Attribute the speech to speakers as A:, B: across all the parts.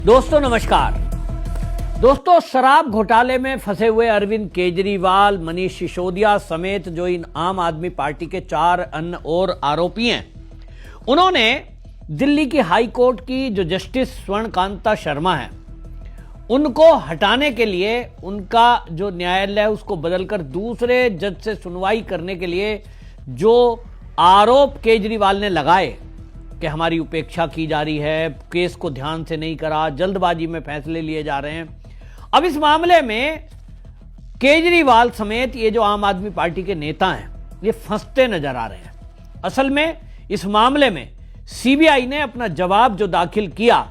A: दोस्तों नमस्कार। दोस्तों, शराब घोटाले में फंसे हुए अरविंद केजरीवाल, मनीष सिसोदिया समेत जो इन आम आदमी पार्टी के 4 अन्य और आरोपी हैं, उन्होंने दिल्ली की हाई कोर्ट की जो जस्टिस स्वर्णकांता शर्मा है, उनको हटाने के लिए उनका जो न्यायालय है उसको बदलकर दूसरे जज से सुनवाई करने के लिए जो आरोप केजरीवाल ने लगाए कि हमारी उपेक्षा की जा रही है, केस को ध्यान से नहीं करा, जल्दबाजी में फैसले लिए जा रहे हैं। अब इस मामले में केजरीवाल समेत ये जो आम आदमी पार्टी के नेता हैं, ये फंसते नजर आ रहे हैं। असल में इस मामले में सीबीआई ने अपना जवाब जो दाखिल किया,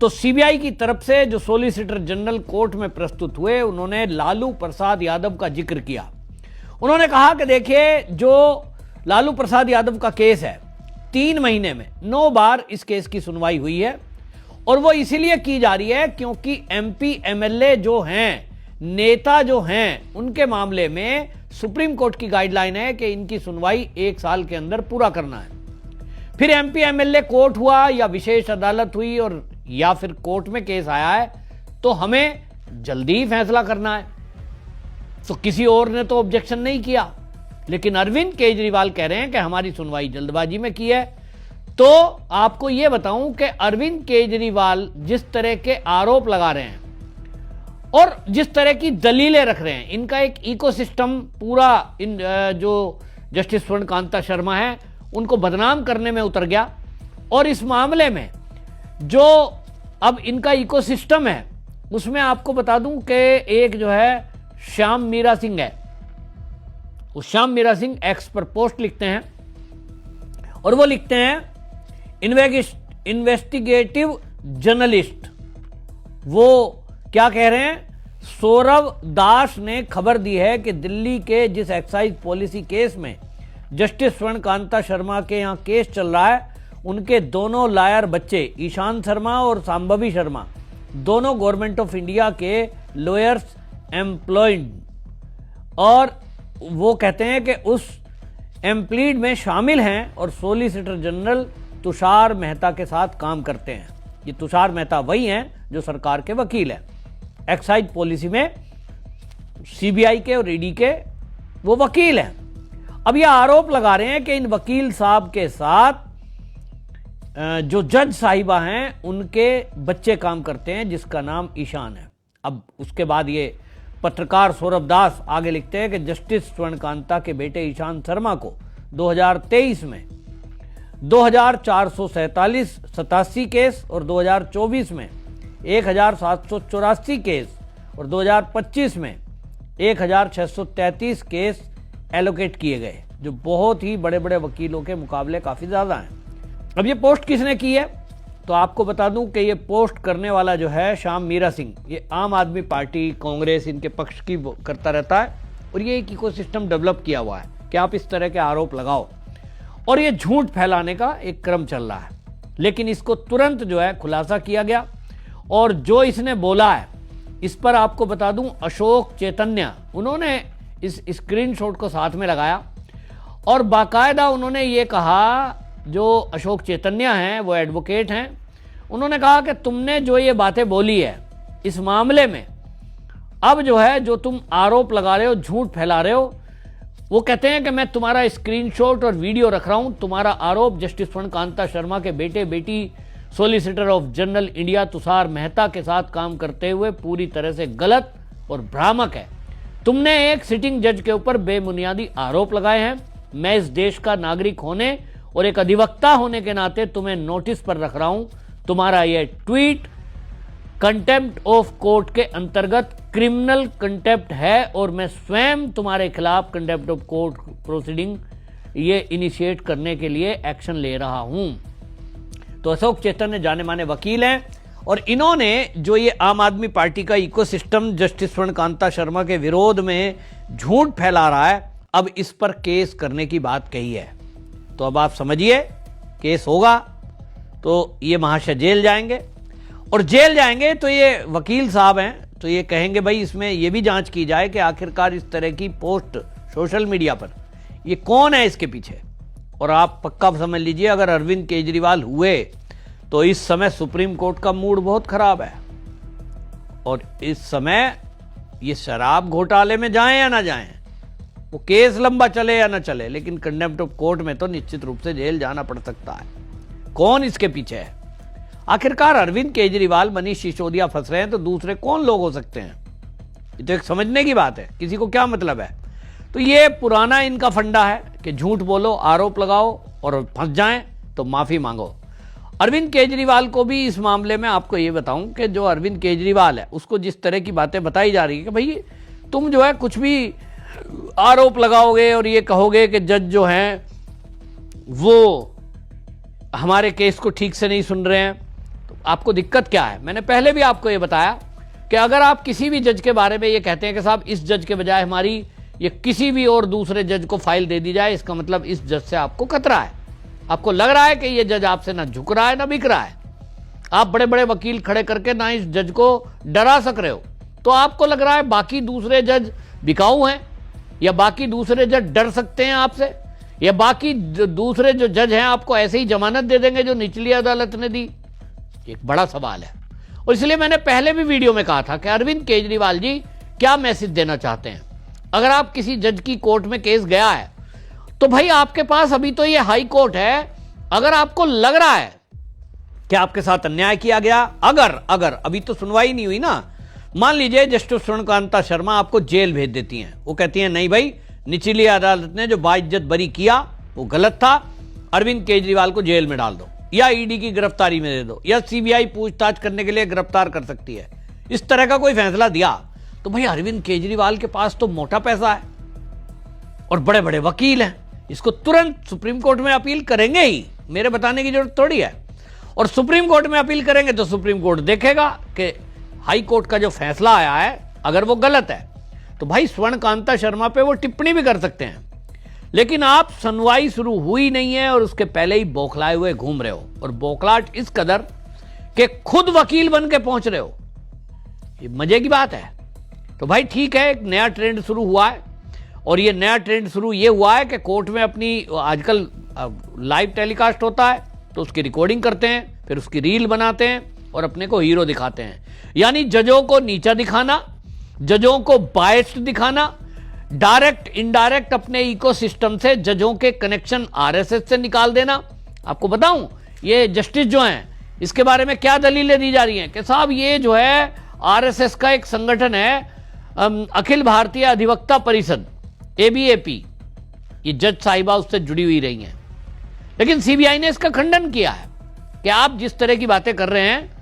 A: तो सीबीआई की तरफ से जो सॉलिसिटर जनरल कोर्ट में प्रस्तुत हुए, उन्होंने लालू प्रसाद यादव का जिक्र किया। उन्होंने कहा कि देखिए, जो लालू प्रसाद यादव का केस है, 3 महीने में 9 बार इस केस की सुनवाई हुई है, और वो इसीलिए की जा रही है क्योंकि एमपी एमएलए जो हैं, नेता जो हैं, उनके मामले में सुप्रीम कोर्ट की गाइडलाइन है कि इनकी सुनवाई 1 साल के अंदर पूरा करना है। फिर एमपी एमएलए कोर्ट हुआ या विशेष अदालत हुई और या फिर कोर्ट में केस आया है, तो हमें जल्दी ही फैसला करना है। तो किसी और ने तो ऑब्जेक्शन नहीं किया, लेकिन अरविंद केजरीवाल कह रहे हैं कि हमारी सुनवाई जल्दबाजी में की है। तो आपको यह बताऊं कि अरविंद केजरीवाल जिस तरह के आरोप लगा रहे हैं और जिस तरह की दलीलें रख रहे हैं, इनका एक इकोसिस्टम पूरा इन जो जस्टिस स्वर्णकांता शर्मा है उनको बदनाम करने में उतर गया। और इस मामले में जो अब इनका इकोसिस्टम है, उसमें आपको बता दूं कि एक जो है श्याम मीरा सिंह है, उस श्याम मीरा सिंह एक्स पर पोस्ट लिखते हैं और वो लिखते हैं इन्वेस्टिगेटिव जर्नलिस्ट। वो क्या कह रहे हैं? सौरव दास ने खबर दी है कि दिल्ली के जिस एक्साइज पॉलिसी केस में जस्टिस स्वर्णकांता शर्मा के यहां केस चल रहा है, उनके दोनों लायर बच्चे ईशान शर्मा और सांभवी शर्मा दोनों गवर्नमेंट ऑफ इंडिया के लॉयर्स एम्प्लॉयड, और वो कहते हैं कि उस एम्प्लीड में शामिल हैं और सॉलिसिटर जनरल तुषार मेहता के साथ काम करते हैं। ये तुषार मेहता वही हैं जो सरकार के वकील हैं, एक्साइज पॉलिसी में सीबीआई के और ईडी के वो वकील हैं। अब ये आरोप लगा रहे हैं कि इन वकील साहब के साथ जो जज साहिबा हैं, उनके बच्चे काम करते हैं जिसका नाम ईशान है। अब उसके बाद ये पत्रकार सौरभ दास आगे लिखते हैं कि जस्टिस स्वर्णकांता के बेटे ईशान शर्मा को 2023 में 2487 केस और 2024 में 1784 केस और 2025 में 1633 केस एलोकेट किए गए, जो बहुत ही बड़े बड़े वकीलों के मुकाबले काफी ज्यादा हैं। अब ये पोस्ट किसने की है, तो आपको बता दूं कि ये पोस्ट करने वाला जो है श्याम मीरा सिंह, ये आम आदमी पार्टी, कांग्रेस, इनके पक्ष की करता रहता है, और ये एक इकोसिस्टम डेवलप किया हुआ है कि आप इस तरह के आरोप लगाओ, और ये झूठ फैलाने का एक क्रम चल रहा है। लेकिन इसको तुरंत जो है खुलासा किया गया, और जो इसने बोला है इस पर आपको बता दूं, अशोक चैतन्य, उन्होंने इस स्क्रीनशॉट को साथ में लगाया और बाकायदा उन्होंने ये कहा, जो अशोक चैतन्य हैं वो एडवोकेट हैं, उन्होंने कहा कि तुमने जो ये बातें बोली है इस मामले में, अब जो है जो तुम आरोप लगा रहे हो, झूठ फैला रहे हो, वो कहते हैं कि मैं तुम्हारा स्क्रीनशॉट और वीडियो रख रहा हूं। तुम्हारा आरोप जस्टिस स्वर्णकांता शर्मा के बेटे बेटी solicitor of general India Tushar Mehta के साथ काम करते हुए पूरी तरह से गलत और भ्रामक है। तुमने एक सिटिंग जज के ऊपर बेबुनियादी आरोप लगाए हैं। मैं इस देश का नागरिक होने और एक अधिवक्ता होने के नाते तुम्हें नोटिस पर रख रहा हूं। तुम्हारा यह ट्वीट कंटेम्प्ट ऑफ कोर्ट के अंतर्गत क्रिमिनल कंटेम्प्ट है, और मैं स्वयं तुम्हारे खिलाफ कंटेम्प्ट ऑफ कोर्ट प्रोसीडिंग ये इनिशिएट करने के लिए एक्शन ले रहा हूं। तो अशोक चैतन्य जाने माने वकील हैं, और इन्होंने जो ये आम आदमी पार्टी का इकोसिस्टम जस्टिस स्वर्णकांता शर्मा के विरोध में झूठ फैला रहा है, अब इस पर केस करने की बात कही है। तो अब आप समझिए, केस होगा तो ये महाशय जेल जाएंगे, और जेल जाएंगे तो ये वकील साहब हैं, तो ये कहेंगे भाई इसमें ये भी जांच की जाए कि आखिरकार इस तरह की पोस्ट सोशल मीडिया पर ये कौन है इसके पीछे। और आप पक्का समझ लीजिए, अगर अरविंद केजरीवाल हुए तो इस समय सुप्रीम कोर्ट का मूड बहुत खराब है और इस समय ये शराब घोटाले में जाएं या ना जाएं, वो केस लंबा चले या ना चले, लेकिन कंटेम्प्ट ऑफ कोर्ट में तो निश्चित रूप से जेल जाना पड़ सकता है। कौन इसके पीछे है? आखिरकार अरविंद केजरीवाल, मनीष सिसोदिया फंस रहे हैं तो दूसरे कौन लोग हो सकते हैं? ये तो एक समझने की बात है, किसी को क्या मतलब है। तो ये पुराना इनका फंडा है कि झूठ बोलो, आरोप लगाओ और फंस जाएं तो माफी मांगो। अरविंद केजरीवाल को भी इस मामले में आपको ये बताऊं कि जो अरविंद केजरीवाल है उसको जिस तरह की बातें बताई जा रही है कि भाई तुम जो है कुछ भी आरोप लगाओगे और ये कहोगे कि जज जो हैं वो हमारे केस को ठीक से नहीं सुन रहे हैं, तो आपको दिक्कत क्या है? मैंने पहले भी आपको ये बताया कि अगर आप किसी भी जज के बारे में ये कहते हैं कि साहब इस जज के बजाय हमारी ये किसी भी और दूसरे जज को फाइल दे दी जाए, इसका मतलब इस जज से आपको खतरा है। आपको लग रहा है कि ये जज आपसे ना झुक रहा है ना बिक रहा है। आप बड़े बड़े वकील खड़े करके ना इस जज को डरा सक रहे हो, तो आपको लग रहा है बाकी दूसरे जज बिकाऊ हैं या बाकी दूसरे जज डर सकते हैं आपसे, या बाकी दूसरे जो जज हैं आपको ऐसे ही जमानत दे देंगे जो निचली अदालत ने दी। एक बड़ा सवाल है और इसलिए मैंने पहले भी वीडियो में कहा था कि अरविंद केजरीवाल जी क्या मैसेज देना चाहते हैं। अगर आप किसी जज की कोर्ट में केस गया है तो भाई आपके पास अभी तो ये हाई कोर्ट है। अगर आपको लग रहा है कि आपके साथ अन्याय किया गया, अगर अभी तो सुनवाई नहीं हुई ना, मान लीजिए जस्टिस स्वर्णकांता शर्मा आपको जेल भेज देती हैं, वो कहती हैं नहीं भाई निचली अदालत ने जो बाइज्जत बरी किया वो गलत था, अरविंद केजरीवाल को जेल में डाल दो या ईडी की गिरफ्तारी में दे दो या सीबीआई पूछताछ करने के लिए गिरफ्तार कर सकती है, इस तरह का कोई फैसला दिया तो भाई अरविंद केजरीवाल के पास तो मोटा पैसा है और बड़े बड़े वकील हैं, इसको तुरंत सुप्रीम कोर्ट में अपील करेंगे ही, मेरे बताने की जरूरत थोड़ी है। और सुप्रीम कोर्ट में अपील करेंगे तो सुप्रीम कोर्ट देखेगा कि हाई कोर्ट का जो फैसला आया है अगर वो गलत है तो भाई स्वर्णकांता शर्मा पे वो टिप्पणी भी कर सकते हैं। लेकिन आप सुनवाई शुरू हुई नहीं है और उसके पहले ही बौखलाए हुए घूम रहे हो, और बौखलाहट इस कदर कि खुद वकील बन के पहुंच रहे हो, ये मजे की बात है। तो भाई ठीक है, एक नया ट्रेंड शुरू हुआ है और ये नया ट्रेंड शुरू ये हुआ है कि कोर्ट में अपनी आजकल लाइव टेलीकास्ट होता है तो उसकी रिकॉर्डिंग करते हैं, फिर उसकी रील बनाते हैं और अपने को हीरो दिखाते हैं। यानी जजों को नीचा दिखाना, जजों को बायस्ड दिखाना, डायरेक्ट इनडायरेक्ट अपने इकोसिस्टम से जजों के कनेक्शन आरएसएस से निकाल देना। आपको बताऊं ये जस्टिस जो हैं इसके बारे में क्या दलीलें दी जा रही हैं कि साहब ये जो है आरएसएस का एक संगठन है, अखिल भारतीय अधिवक्ता परिषद एबीएपी, ये जज साहिबा उससे जुड़ी हुई रही हैं। लेकिन सीबीआई ने इसका खंडन किया है कि आप जिस तरह की बातें कर रहे हैं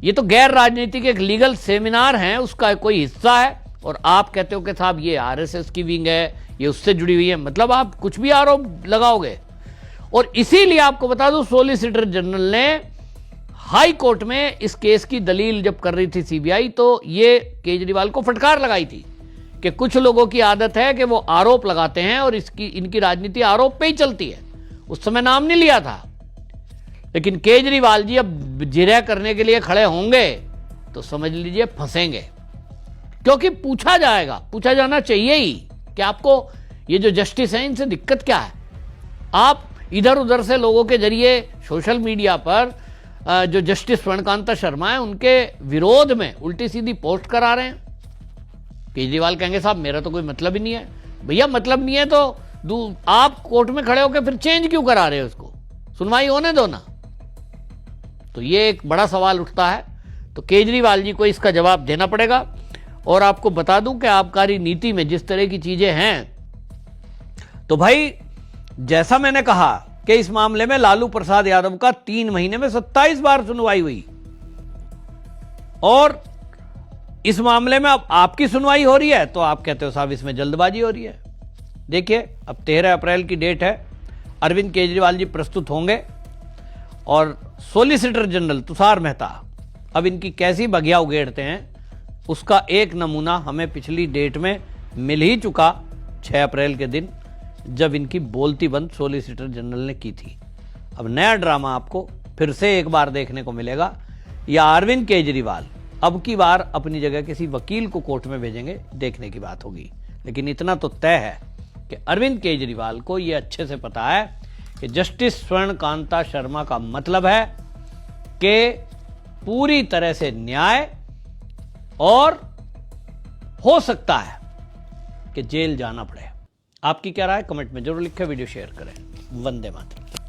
A: ये तो गैर राजनीतिक एक लीगल सेमिनार है, उसका कोई हिस्सा है, और आप कहते हो कि साहब ये आरएसएस की विंग है, ये उससे जुड़ी हुई है, मतलब आप कुछ भी आरोप लगाओगे। और इसीलिए आपको बता दूं सॉलिसिटर जनरल ने हाई कोर्ट में इस केस की दलील जब कर रही थी सीबीआई तो ये केजरीवाल को फटकार लगाई थी कि कुछ लोगों की आदत है कि वो आरोप लगाते हैं और इनकी राजनीति आरोप पे ही चलती है। उस समय नाम नहीं लिया था, लेकिन केजरीवाल जी अब जिरह करने के लिए खड़े होंगे तो समझ लीजिए फंसेंगे, क्योंकि पूछा जाएगा, पूछा जाना चाहिए ही कि आपको ये जो जस्टिस है इनसे दिक्कत क्या है। आप इधर उधर से लोगों के जरिए सोशल मीडिया पर जो जस्टिस स्वर्णकांता शर्मा है उनके विरोध में उल्टी सीधी पोस्ट करा रहे हैं। केजरीवाल कहेंगे साहब मेरा तो कोई मतलब ही नहीं है। भैया मतलब नहीं है तो आप कोर्ट में खड़े होकर फिर चेंज क्यों करा रहे हो, उसको सुनवाई होने दो ना। तो ये एक बड़ा सवाल उठता है, तो केजरीवाल जी को इसका जवाब देना पड़ेगा। और आपको बता दूं कि आबकारी नीति में जिस तरह की चीजें हैं, तो भाई जैसा मैंने कहा कि इस मामले में लालू प्रसाद यादव का 3 महीने में 27 बार सुनवाई हुई, और इस मामले में अब आपकी सुनवाई हो रही है तो आप कहते हो साहब इसमें जल्दबाजी हो रही है। देखिए अब 13 अप्रैल की डेट है, अरविंद केजरीवाल जी प्रस्तुत होंगे और सॉलिसिटर जनरल तुषार मेहता अब इनकी कैसी बगिया उगेड़ते हैं उसका एक नमूना हमें पिछली डेट में मिल ही चुका, 6 अप्रैल के दिन जब इनकी बोलती बंद सॉलिसिटर जनरल ने की थी। अब नया ड्रामा आपको फिर से एक बार देखने को मिलेगा, या अरविंद केजरीवाल अब की बार अपनी जगह किसी वकील को कोर्ट में भेजेंगे, देखने की बात होगी। लेकिन इतना तो तय है कि अरविंद केजरीवाल को यह अच्छे से पता है कि जस्टिस स्वर्णकांता शर्मा का मतलब है कि पूरी तरह से न्याय और हो सकता है कि जेल जाना पड़े। आपकी क्या राय, कमेंट में जरूर लिखें, वीडियो शेयर करें। वंदे मातरम।